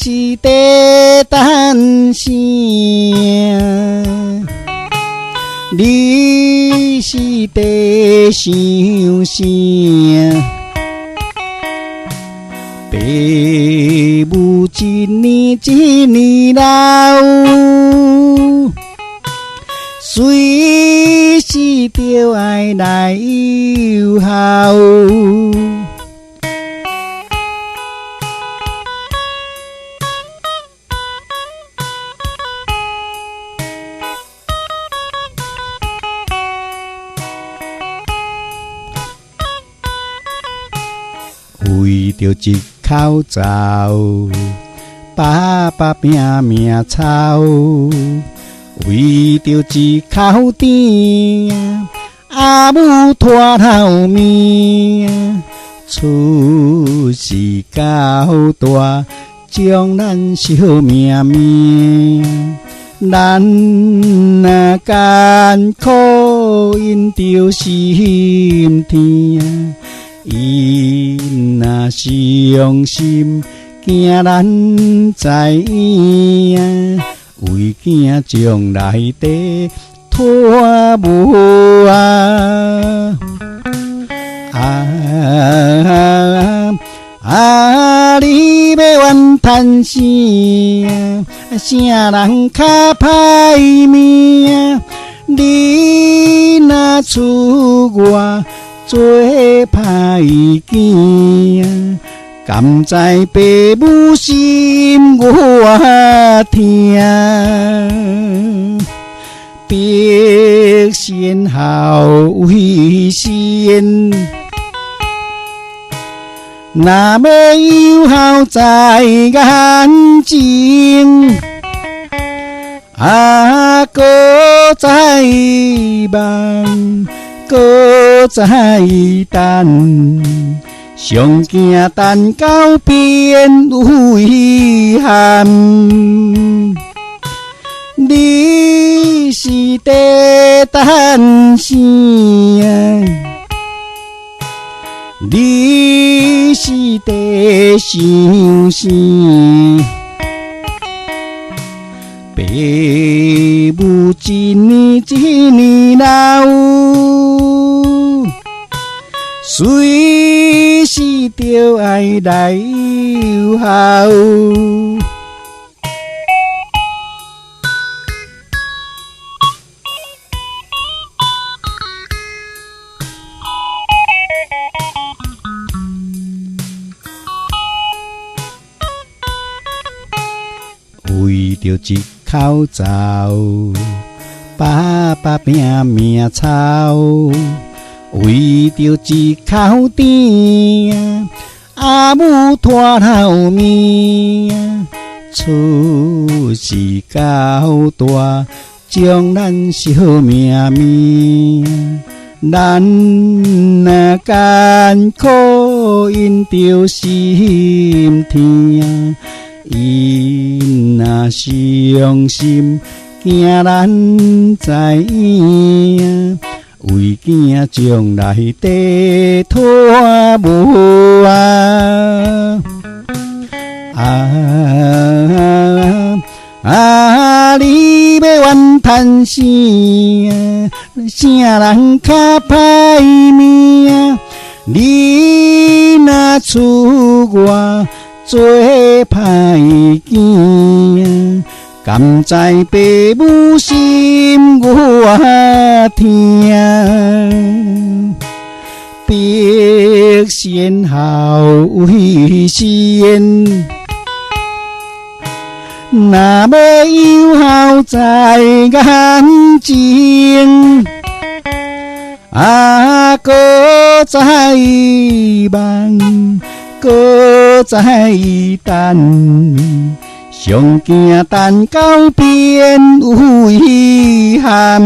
是在等啥？你是在想啥？爸母一年一年老，随时就爱来友好。为着一口罩，爸爸拼命操；为着一口甜，阿母拖后面。出世到大，将咱小命命。咱若艰苦，因着心疼。伊若伤心，惊咱知影，为囝将来地拖无啊！你要怨叹啥？啥人较歹命？你若出外做歹囝，甘知爸母心我疼？必先后为先。若要有孝在眼前，搁在望，搁在等，上惊等到变有遗憾。你是在等啥？你是在想啥？爸母一年一年老，随时就爱来友好。为着一口罩，爸爸拼命操；为着一口甜，阿母拖后面。出世到大，将咱小命命。咱若艰苦，因着心疼。伊若伤心，惊咱知影，为囝将来地拖无啊！你要怨叹啥？啥人较歹命？你若出外做歹囝，甘知爸母心我疼？必先后为先，若要有孝在眼前，搁在望，搁在等，上惊等到变有遗憾。